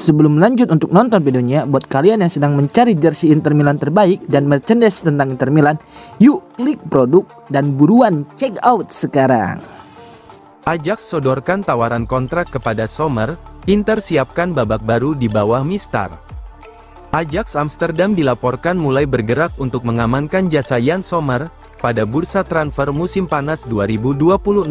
Sebelum lanjut untuk nonton videonya, buat kalian yang sedang mencari jersey Inter Milan terbaik dan merchandise tentang Inter Milan, yuk klik produk dan buruan check out sekarang. Ajax sodorkan tawaran kontrak kepada Sommer, Inter siapkan babak baru di bawah Mistar. Ajax Amsterdam dilaporkan mulai bergerak untuk mengamankan jasa Yann Sommer pada bursa transfer musim panas 2026.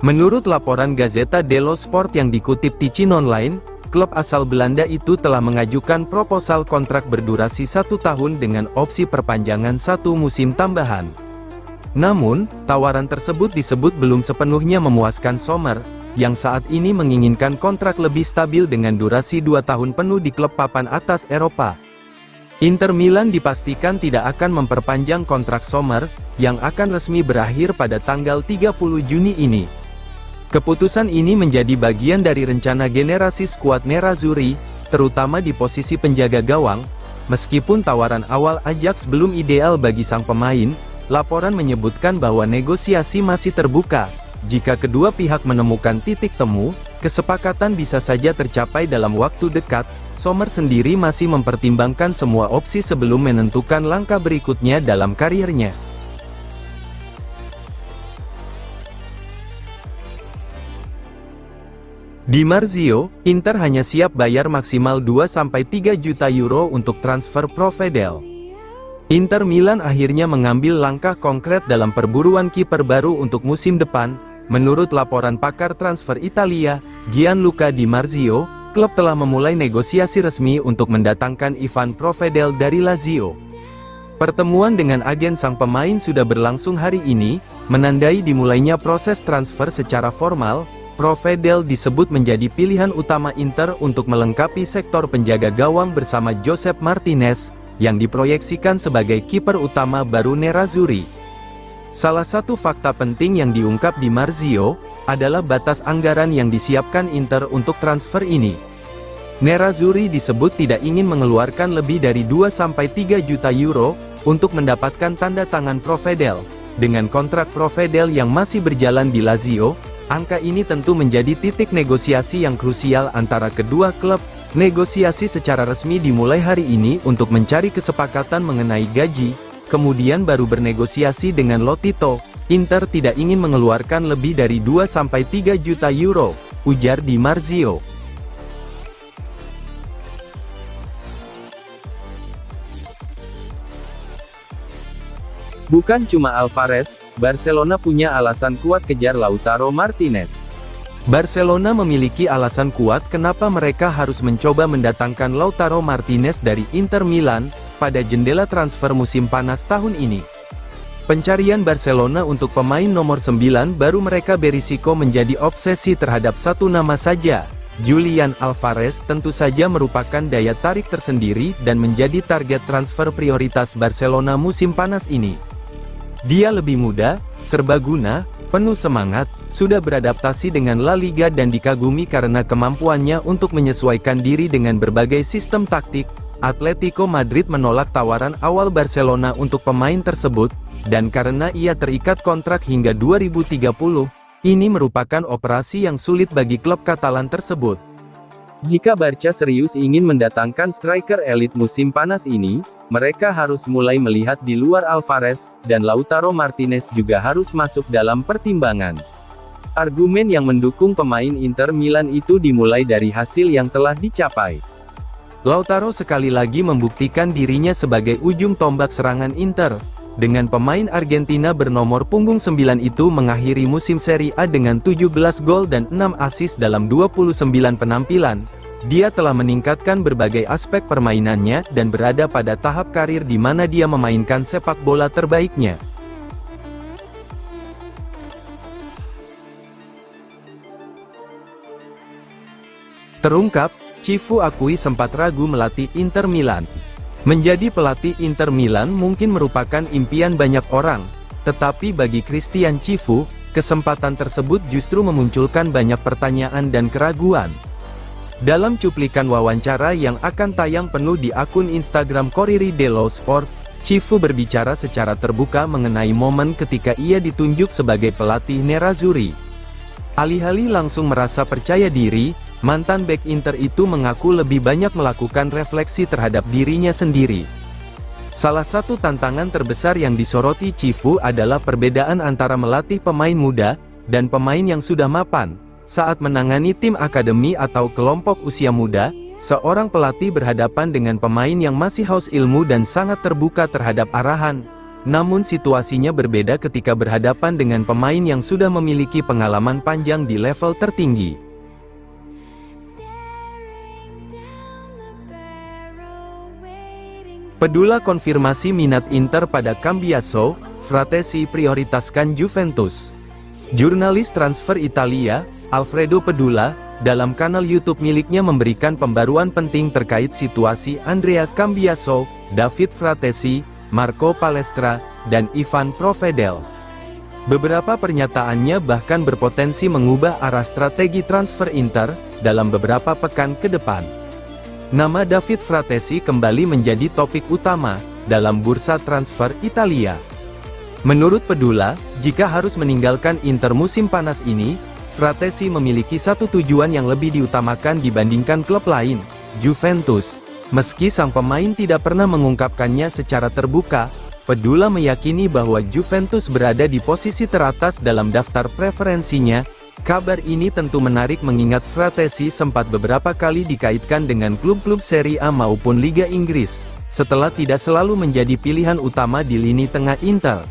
Menurut laporan Gazzetta dello Sport yang dikutip Ticino Online, klub asal Belanda itu telah mengajukan proposal kontrak berdurasi 1 tahun dengan opsi perpanjangan 1 musim tambahan. Namun, tawaran tersebut disebut belum sepenuhnya memuaskan Sommer, yang saat ini menginginkan kontrak lebih stabil dengan durasi 2 tahun penuh di klub papan atas Eropa. Inter Milan dipastikan tidak akan memperpanjang kontrak Sommer, yang akan resmi berakhir pada tanggal 30 Juni ini. Keputusan ini menjadi bagian dari rencana generasi skuad Nerazzurri, terutama di posisi penjaga gawang. Meskipun tawaran awal Ajax belum ideal bagi sang pemain, laporan menyebutkan bahwa negosiasi masih terbuka. Jika kedua pihak menemukan titik temu, kesepakatan bisa saja tercapai dalam waktu dekat. Sommer sendiri masih mempertimbangkan semua opsi sebelum menentukan langkah berikutnya dalam karirnya. Di Marzio, Inter hanya siap bayar maksimal 2-3 juta euro untuk transfer Provedel. Inter Milan akhirnya mengambil langkah konkret dalam perburuan kiper baru untuk musim depan. Menurut laporan pakar transfer Italia, Gianluca Di Marzio, klub telah memulai negosiasi resmi untuk mendatangkan Ivan Provedel dari Lazio. Pertemuan dengan agen sang pemain sudah berlangsung hari ini, menandai dimulainya proses transfer secara formal. Provedel disebut menjadi pilihan utama Inter untuk melengkapi sektor penjaga gawang bersama Josep Martinez, yang diproyeksikan sebagai kiper utama baru Nerazzurri. Salah satu fakta penting yang diungkap Di Marzio, adalah batas anggaran yang disiapkan Inter untuk transfer ini. Nerazzurri disebut tidak ingin mengeluarkan lebih dari 2-3 juta euro, untuk mendapatkan tanda tangan Provedel. Dengan kontrak Provedel yang masih berjalan di Lazio, angka ini tentu menjadi titik negosiasi yang krusial antara kedua klub. Negosiasi secara resmi dimulai hari ini untuk mencari kesepakatan mengenai gaji, kemudian baru bernegosiasi dengan Lotito. Inter tidak ingin mengeluarkan lebih dari 2-3 juta euro, ujar Di Marzio. Bukan cuma Alvarez, Barcelona punya alasan kuat kejar Lautaro Martinez. Barcelona memiliki alasan kuat kenapa mereka harus mencoba mendatangkan Lautaro Martinez dari Inter Milan, pada jendela transfer musim panas tahun ini. Pencarian Barcelona untuk pemain nomor 9 baru mereka berisiko menjadi obsesi terhadap satu nama saja. Julian Alvarez tentu saja merupakan daya tarik tersendiri dan menjadi target transfer prioritas Barcelona musim panas ini. Dia lebih muda, serbaguna, penuh semangat, sudah beradaptasi dengan La Liga dan dikagumi karena kemampuannya untuk menyesuaikan diri dengan berbagai sistem taktik. Atletico Madrid menolak tawaran awal Barcelona untuk pemain tersebut, dan karena ia terikat kontrak hingga 2030, ini merupakan operasi yang sulit bagi klub Katalan tersebut. Jika Barca serius ingin mendatangkan striker elit musim panas ini, mereka harus mulai melihat di luar Alvarez, dan Lautaro Martinez juga harus masuk dalam pertimbangan. Argumen yang mendukung pemain Inter Milan itu dimulai dari hasil yang telah dicapai. Lautaro sekali lagi membuktikan dirinya sebagai ujung tombak serangan Inter. Dengan pemain Argentina bernomor punggung 9 itu mengakhiri musim Serie A dengan 17 gol dan 6 assist dalam 29 penampilan, dia telah meningkatkan berbagai aspek permainannya dan berada pada tahap karir di mana dia memainkan sepak bola terbaiknya. Terungkap, Cifu akui sempat ragu melatih Inter Milan. Menjadi pelatih Inter Milan mungkin merupakan impian banyak orang, tetapi bagi Christian Cifu, kesempatan tersebut justru memunculkan banyak pertanyaan dan keraguan. Dalam cuplikan wawancara yang akan tayang penuh di akun Instagram Corriere dello Sport, Cifu berbicara secara terbuka mengenai momen ketika ia ditunjuk sebagai pelatih Nerazzurri. Alih-alih langsung merasa percaya diri, mantan bek Inter itu mengaku lebih banyak melakukan refleksi terhadap dirinya sendiri. Salah satu tantangan terbesar yang disoroti Cifu adalah perbedaan antara melatih pemain muda dan pemain yang sudah mapan. Saat menangani tim akademi atau kelompok usia muda, seorang pelatih berhadapan dengan pemain yang masih haus ilmu dan sangat terbuka terhadap arahan. Namun situasinya berbeda ketika berhadapan dengan pemain yang sudah memiliki pengalaman panjang di level tertinggi. Pedula konfirmasi minat Inter pada Cambiaso, Fratesi prioritaskan Juventus. Jurnalis transfer Italia, Alfredo Pedula, dalam kanal YouTube miliknya memberikan pembaruan penting terkait situasi Andrea Cambiaso, David Fratesi, Marco Palestra, dan Ivan Provedel. Beberapa pernyataannya bahkan berpotensi mengubah arah strategi transfer Inter dalam beberapa pekan ke depan. Nama David Fratesi kembali menjadi topik utama dalam bursa transfer Italia. Menurut Pedula, jika harus meninggalkan Inter musim panas ini, Fratesi memiliki satu tujuan yang lebih diutamakan dibandingkan klub lain, Juventus. Meski sang pemain tidak pernah mengungkapkannya secara terbuka, Pedula meyakini bahwa Juventus berada di posisi teratas dalam daftar preferensinya. Kabar ini tentu menarik mengingat Fratesi sempat beberapa kali dikaitkan dengan klub-klub Serie A maupun Liga Inggris, setelah tidak selalu menjadi pilihan utama di lini tengah Inter.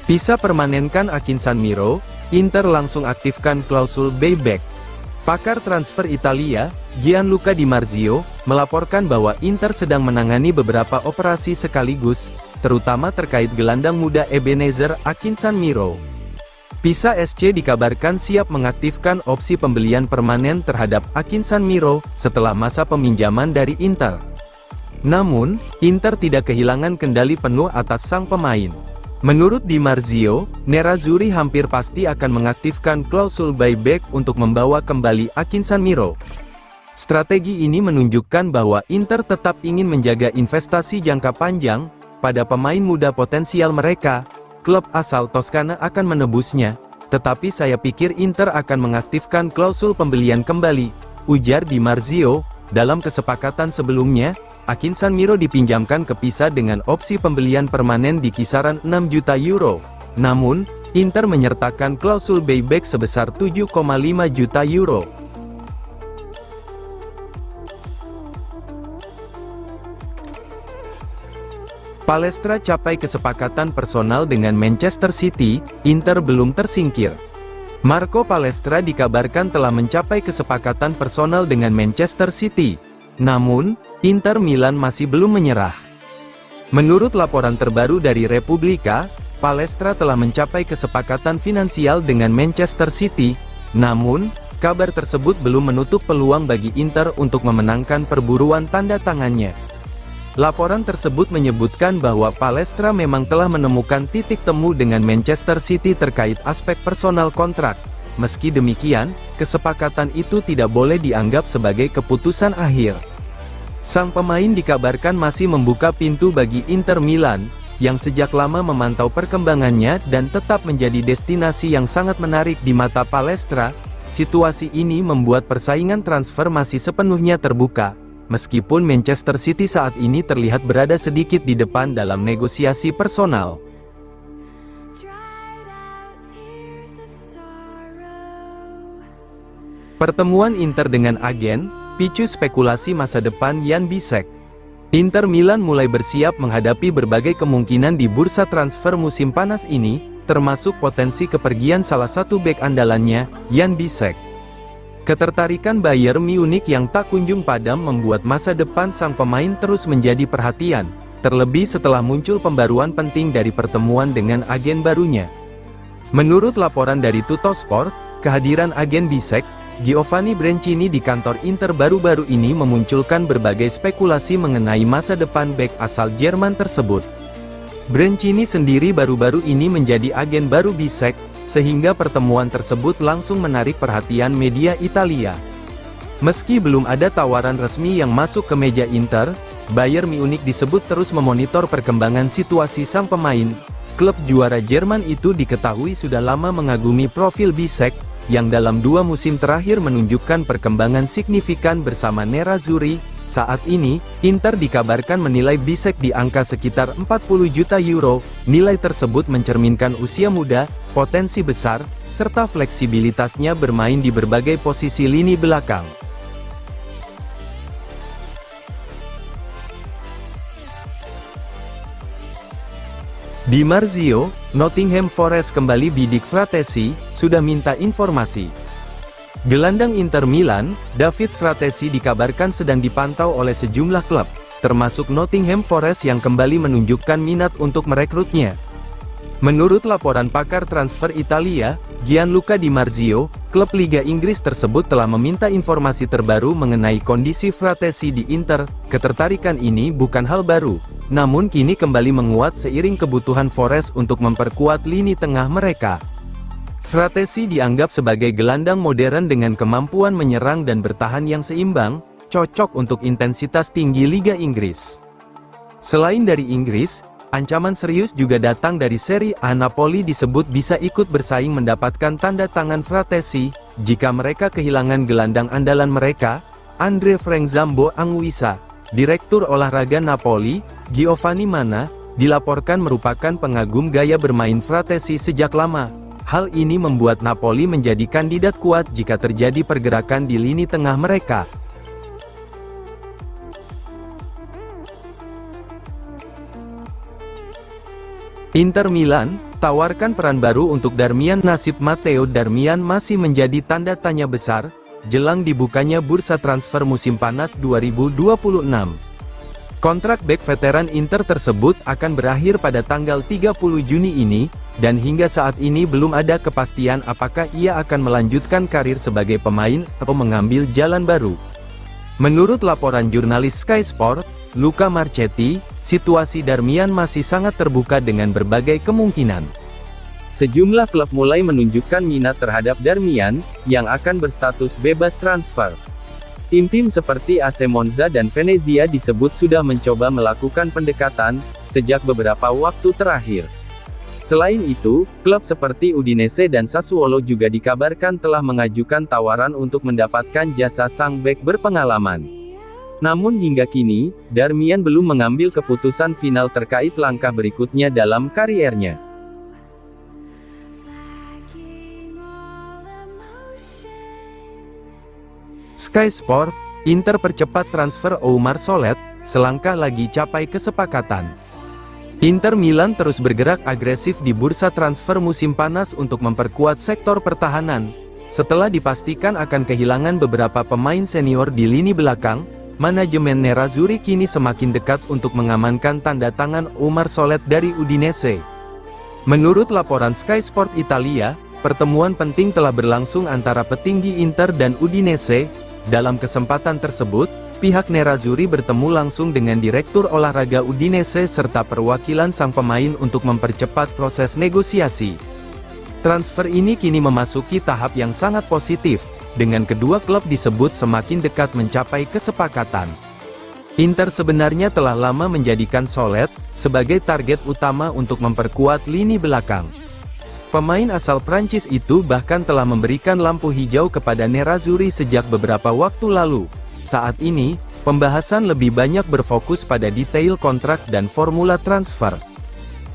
Pisa permanenkan Akinson Miro, Inter langsung aktifkan klausul buyback. Pakar transfer Italia, Gianluca Di Marzio, melaporkan bahwa Inter sedang menangani beberapa operasi sekaligus, terutama terkait gelandang muda Ebenezer Akinson Miro. Pisa SC dikabarkan siap mengaktifkan opsi pembelian permanen terhadap Akinson Miro, setelah masa peminjaman dari Inter. Namun, Inter tidak kehilangan kendali penuh atas sang pemain. Menurut Di Marzio, Nerazzurri hampir pasti akan mengaktifkan klausul buyback untuk membawa kembali Akinson Miro. Strategi ini menunjukkan bahwa Inter tetap ingin menjaga investasi jangka panjang pada pemain muda potensial mereka. Klub asal Toskana akan menebusnya, tetapi saya pikir Inter akan mengaktifkan klausul pembelian kembali, ujar Di Marzio. Dalam kesepakatan sebelumnya, Akinson Miro dipinjamkan ke Pisa dengan opsi pembelian permanen di kisaran 6 juta euro. Namun, Inter menyertakan klausul buyback sebesar 7,5 juta euro. Palestra capai kesepakatan personal dengan Manchester City, Inter belum tersingkir. Marco Palestra dikabarkan telah mencapai kesepakatan personal dengan Manchester City. Namun, Inter Milan masih belum menyerah. Menurut laporan terbaru dari Repubblica, Palestra telah mencapai kesepakatan finansial dengan Manchester City. Namun, kabar tersebut belum menutup peluang bagi Inter untuk memenangkan perburuan tanda tangannya. Laporan tersebut menyebutkan bahwa Palestra memang telah menemukan titik temu dengan Manchester City terkait aspek personal kontrak. Meski demikian, kesepakatan itu tidak boleh dianggap sebagai keputusan akhir. Sang pemain dikabarkan masih membuka pintu bagi Inter Milan, yang sejak lama memantau perkembangannya dan tetap menjadi destinasi yang sangat menarik di mata Palestra. Situasi ini membuat persaingan transfer masih sepenuhnya terbuka, meskipun Manchester City saat ini terlihat berada sedikit di depan dalam negosiasi personal. Pertemuan Inter dengan agen, picu spekulasi masa depan Jan Bisek. Inter Milan mulai bersiap menghadapi berbagai kemungkinan di bursa transfer musim panas ini, termasuk potensi kepergian salah satu bek andalannya, Jan Bisek. Ketertarikan Bayern Munich yang tak kunjung padam membuat masa depan sang pemain terus menjadi perhatian, terlebih setelah muncul pembaruan penting dari pertemuan dengan agen barunya. Menurut laporan dari Tuttosport, kehadiran agen Bisek, Giovanni Brancini di kantor Inter baru-baru ini memunculkan berbagai spekulasi mengenai masa depan bek asal Jerman tersebut. Brancini sendiri baru-baru ini menjadi agen baru Bisek, sehingga pertemuan tersebut langsung menarik perhatian media Italia. Meski belum ada tawaran resmi yang masuk ke meja Inter, Bayern Munich disebut terus memonitor perkembangan situasi sang pemain. klub juara Jerman itu diketahui sudah lama mengagumi profil Bisek, yang dalam 2 musim terakhir menunjukkan perkembangan signifikan bersama Nerazzurri. Saat ini, Inter dikabarkan menilai Bisek di angka sekitar 40 juta euro. Nilai tersebut mencerminkan usia muda, potensi besar, serta fleksibilitasnya bermain di berbagai posisi lini belakang. Di Marzio, Nottingham Forest kembali bidik Fratesi, sudah minta informasi. Gelandang Inter Milan, David Fratesi dikabarkan sedang dipantau oleh sejumlah klub, termasuk Nottingham Forest yang kembali menunjukkan minat untuk merekrutnya. Menurut laporan pakar transfer Italia, Gianluca Di Marzio, klub Liga Inggris tersebut telah meminta informasi terbaru mengenai kondisi Fratesi di Inter. Ketertarikan ini bukan hal baru, namun kini kembali menguat seiring kebutuhan Forest untuk memperkuat lini tengah mereka. Fratesi dianggap sebagai gelandang modern dengan kemampuan menyerang dan bertahan yang seimbang, cocok untuk intensitas tinggi Liga Inggris. Selain dari Inggris, ancaman serius juga datang dari Serie A. Napoli disebut bisa ikut bersaing mendapatkan tanda tangan Fratesi, jika mereka kehilangan gelandang andalan mereka, Andre Frank Zambo Anguissa. Direktur olahraga Napoli, Giovanni Manna, dilaporkan merupakan pengagum gaya bermain Fratesi sejak lama. Hal ini membuat Napoli menjadi kandidat kuat jika terjadi pergerakan di lini tengah mereka. Inter Milan, tawarkan peran baru untuk Darmian. Nasib Matteo Darmian masih menjadi tanda tanya besar, jelang dibukanya bursa transfer musim panas 2026. Kontrak bek veteran Inter tersebut akan berakhir pada tanggal 30 Juni ini, dan hingga saat ini belum ada kepastian apakah ia akan melanjutkan karir sebagai pemain, atau mengambil jalan baru. Menurut laporan jurnalis Sky Sport, Luca Marchetti, situasi Darmian masih sangat terbuka dengan berbagai kemungkinan. Sejumlah klub mulai menunjukkan minat terhadap Darmian, yang akan berstatus bebas transfer. Tim-tim seperti AC Monza dan Venezia disebut sudah mencoba melakukan pendekatan, sejak beberapa waktu terakhir. Selain itu, klub seperti Udinese dan Sassuolo juga dikabarkan telah mengajukan tawaran untuk mendapatkan jasa sang bek berpengalaman. Namun hingga kini, Darmian belum mengambil keputusan final terkait langkah berikutnya dalam kariernya. Sky Sport, Inter percepat transfer Oumar Solet, selangkah lagi capai kesepakatan. Inter Milan terus bergerak agresif di bursa transfer musim panas untuk memperkuat sektor pertahanan. Setelah dipastikan akan kehilangan beberapa pemain senior di lini belakang, manajemen Nerazzurri kini semakin dekat untuk mengamankan tanda tangan Oumar Solet dari Udinese. Menurut laporan Sky Sport Italia, pertemuan penting telah berlangsung antara petinggi Inter dan Udinese. Dalam kesempatan tersebut, pihak Nerazzurri bertemu langsung dengan Direktur Olahraga Udinese serta perwakilan sang pemain untuk mempercepat proses negosiasi. Transfer ini kini memasuki tahap yang sangat positif, dengan kedua klub disebut semakin dekat mencapai kesepakatan. Inter sebenarnya telah lama menjadikan Solet sebagai target utama untuk memperkuat lini belakang. Pemain asal Prancis itu bahkan telah memberikan lampu hijau kepada Nerazzurri sejak beberapa waktu lalu. Saat ini, pembahasan lebih banyak berfokus pada detail kontrak dan formula transfer.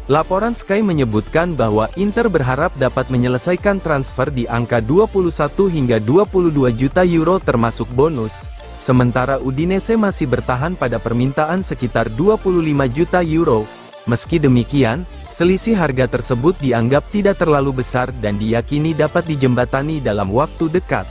Laporan Sky menyebutkan bahwa Inter berharap dapat menyelesaikan transfer di angka 21 hingga 22 juta euro termasuk bonus, sementara Udinese masih bertahan pada permintaan sekitar 25 juta euro. Meski demikian, selisih harga tersebut dianggap tidak terlalu besar dan diyakini dapat dijembatani dalam waktu dekat.